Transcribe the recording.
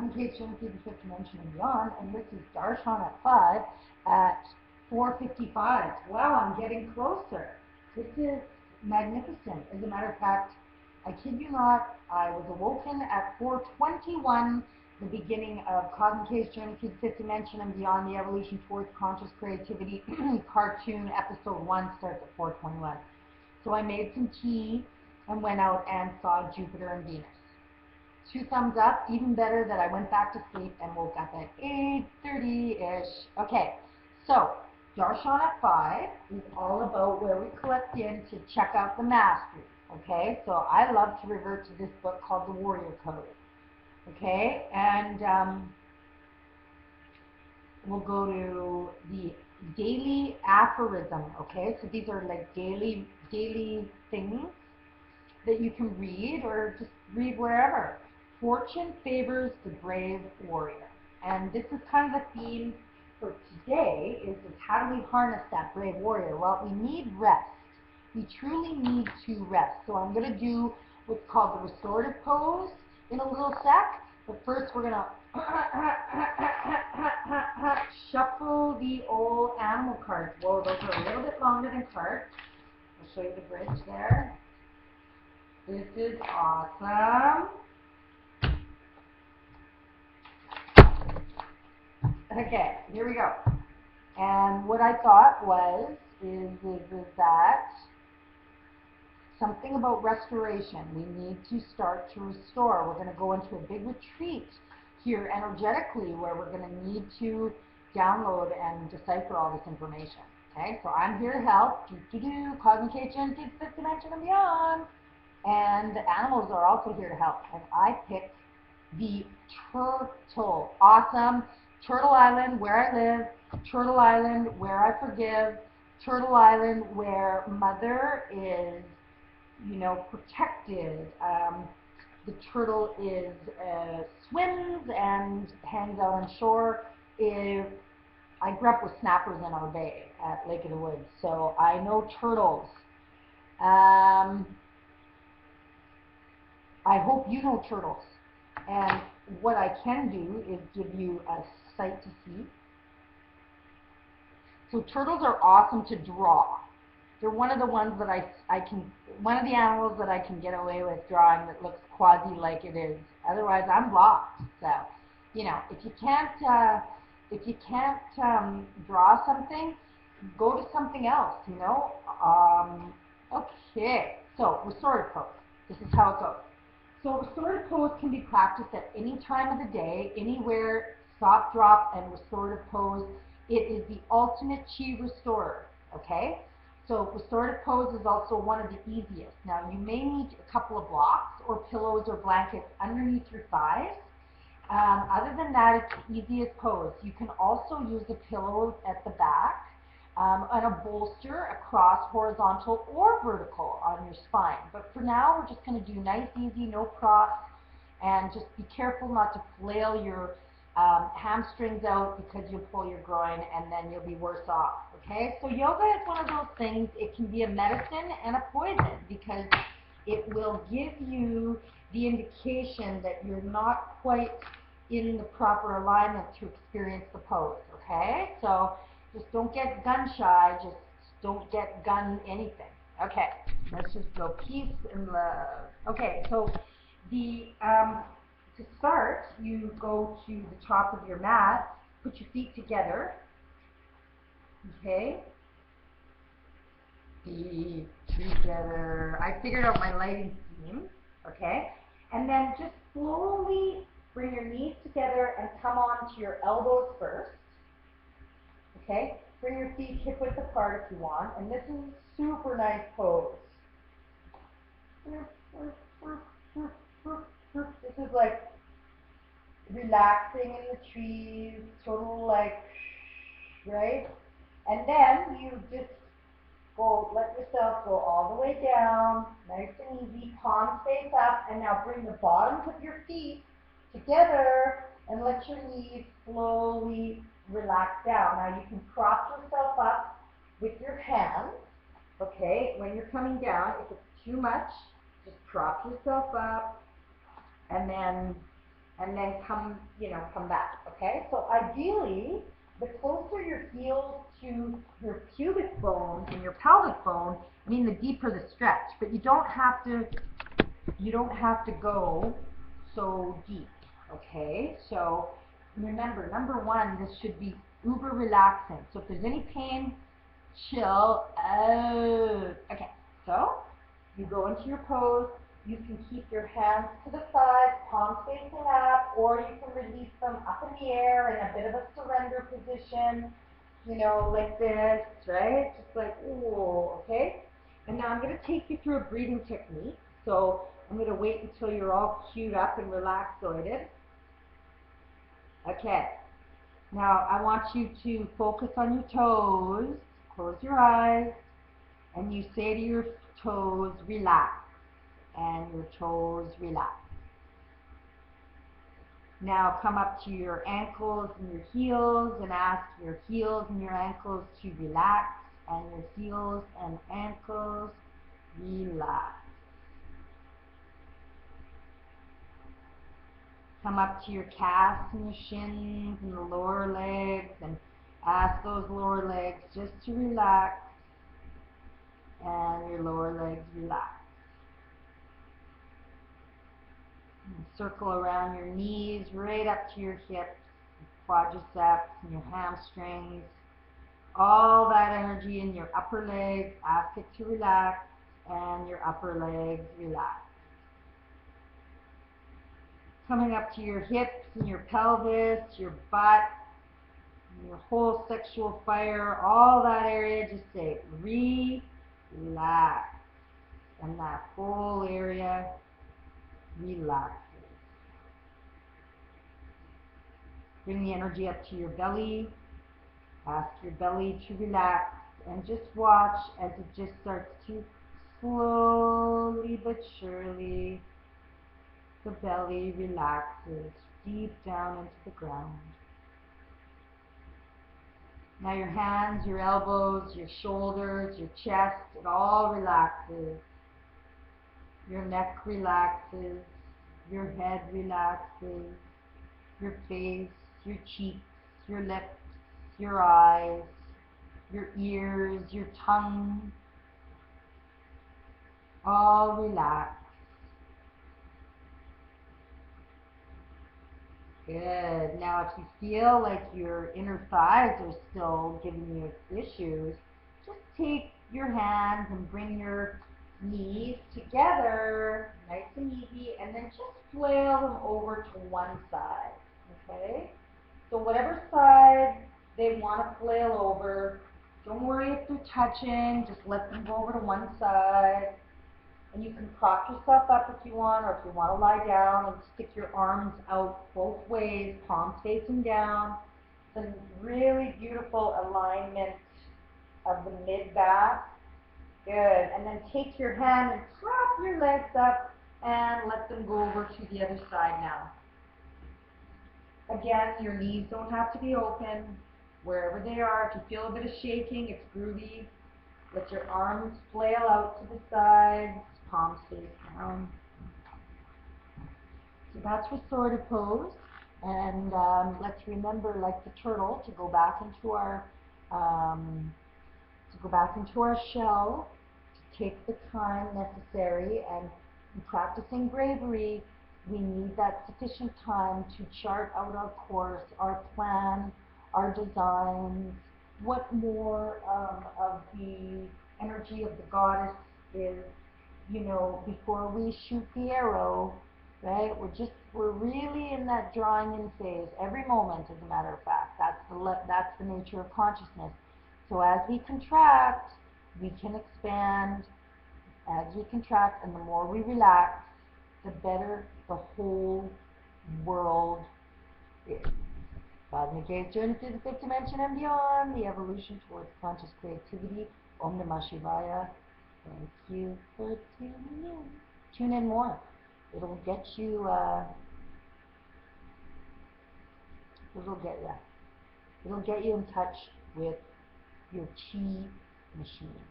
Cosmic 8 showing through the fifth dimension and beyond, and this is Darshan at 5 at 4:55. Wow, I'm getting closer. This is magnificent. As a matter of fact, I kid you not, I was awoken at 4:21. The beginning of Cosmic 8 Journey through the Fifth Dimension and Beyond, the Evolution Towards Conscious Creativity cartoon episode 1 starts at 4:21. So I made some tea and went out and saw Jupiter and Venus. 2 thumbs up. Even better that I went back to sleep and woke up at 8:30-ish. Okay, so Darshan at 5 is all about where we collect in to check out the mastery. Okay, so I love to revert to this book called The Warrior Code. Okay, and we'll go to the daily aphorism. Okay, so these are like daily things that you can read or just read wherever. Fortune favors the brave warrior, and this is kind of the theme for today. Is how do we harness that brave warrior? Well, we need rest. We truly need to rest. So I'm going to do what's called the restorative pose in a little sec, but first we're going to shuffle the old animal cards. Whoa, those are a little bit longer than cards. I'll show you the bridge there. This is awesome. Okay, here we go. And what I thought was, is that something about restoration. We need to start to restore. We're going to go into a big retreat here energetically where we're going to need to download and decipher all this information. Okay, so I'm here to help. Cosmic 8 Journey through the Fifth Dimension and Beyond. And the animals are also here to help. And I picked the turtle. Awesome. Turtle Island, where I live. Turtle Island, where I forgive. Turtle Island, where Mother is, you know, protected. The turtle is swims and hangs out on shore. I grew up with snappers in our bay at Lake of the Woods, so I know turtles. I hope you know turtles. And what I can do is give you a sight to see. So turtles are awesome to draw. They're one of the ones that one of the animals that I can get away with drawing that looks quasi like it is. Otherwise, I'm blocked. So, you know, if you can't draw something, go to something else. You know. Okay. So restorative pose. This is how it goes. So restorative pose can be practiced at any time of the day, anywhere. Stop, drop, and restorative pose. It is the ultimate chi restorer. Okay. So restorative pose is also one of the easiest. Now you may need a couple of blocks or pillows or blankets underneath your thighs. Other than that, it's the easiest pose. You can also use a pillow at the back and a bolster across horizontal or vertical on your spine. But for now, we're just going to do nice, easy, no props, and just be careful not to flail your hamstrings out because you'll pull your groin and then you'll be worse off. Okay, so yoga is one of those things. It can be a medicine and a poison because it will give you the indication that you're not quite in the proper alignment to experience the pose. Okay, so just don't get gun shy. Just don't get gun anything. Okay, let's just go peace and love. Okay, so the to start, you go to the top of your mat, put your feet together. Okay. Feet together. I figured out my lighting scheme. Okay. And then just slowly bring your knees together and come on to your elbows first. Okay. Bring your feet hip width apart if you want. And this is a super nice pose. This is like relaxing in the trees, total like, right? And then you just let yourself go all the way down, nice and easy, palms face up, and now bring the bottoms of your feet together and let your knees slowly relax down. Now you can prop yourself up with your hands, okay? When you're coming down, if it's too much, just prop yourself up and then and then come, come back, okay? So ideally, the closer your heels to your pubic bone and your pelvic bone, the deeper the stretch, but you don't have to go so deep, okay? So remember, number one, this should be uber relaxing. So if there's any pain, chill out. Okay, so you go into your pose. You can keep your hands to the side, palms facing up, or you can release them up in the air in a bit of a surrender position, like this, right? Just like, ooh, okay? And now I'm going to take you through a breathing technique. So I'm going to wait until you're all queued up and relaxoided. Okay. Now I want you to focus on your toes. Close your eyes. And you say to your toes, relax. And your toes relax. Now come up to your ankles and your heels and ask your heels and your ankles to relax, and your heels and ankles relax. Come up to your calves and your shins and the lower legs and ask those lower legs just to relax, and your lower legs relax. And circle around your knees right up to your hips, quadriceps and your hamstrings. All that energy in your upper legs, ask it to relax, and your upper legs relax. Coming up to your hips and your pelvis, your butt, your whole sexual fire, all that area, just say relax. And that whole area relaxes. Bring the energy up to your belly. Ask your belly to relax, and just watch as it just starts to slowly but surely, the belly relaxes deep down into the ground. Now your hands, your elbows, your shoulders, your chest, it all relaxes. Your neck relaxes, your head relaxes, your face, your cheeks, your lips, your eyes, your ears, your tongue, all relax. Good. Now if you feel like your inner thighs are still giving you issues, just take your hands and bring your knees together, nice and easy, and then just flail them over to one side, okay? So whatever side they want to flail over, don't worry if they're touching, just let them go over to one side. And you can prop yourself up if you want, or if you want to lie down and stick your arms out both ways, palms facing down. Some really beautiful alignment of the mid-back. Good. And then take your hand and prop your legs up and let them go over to the other side now. Again, your knees don't have to be open. Wherever they are, if you feel a bit of shaking, it's groovy. Let your arms flail out to the sides, palms face down. So that's restorative pose. And let's remember, like the turtle, to go back into our shell, to take the time necessary, and in practicing bravery, we need that sufficient time to chart out our course, our plan, our designs, what more of the energy of the goddess is, before we shoot the arrow, right? We're really in that drawing in phase, every moment, as a matter of fact. That's the nature of consciousness. So as we contract, we can expand. As we contract, and the more we relax, the better the whole world is. kosmick8's journey through the fifth dimension and beyond, the evolution towards conscious creativity. Om Namah Shivaya. Thank you for tuning in. Tune in more. It'll get you, it'll get you in touch with your chi machine.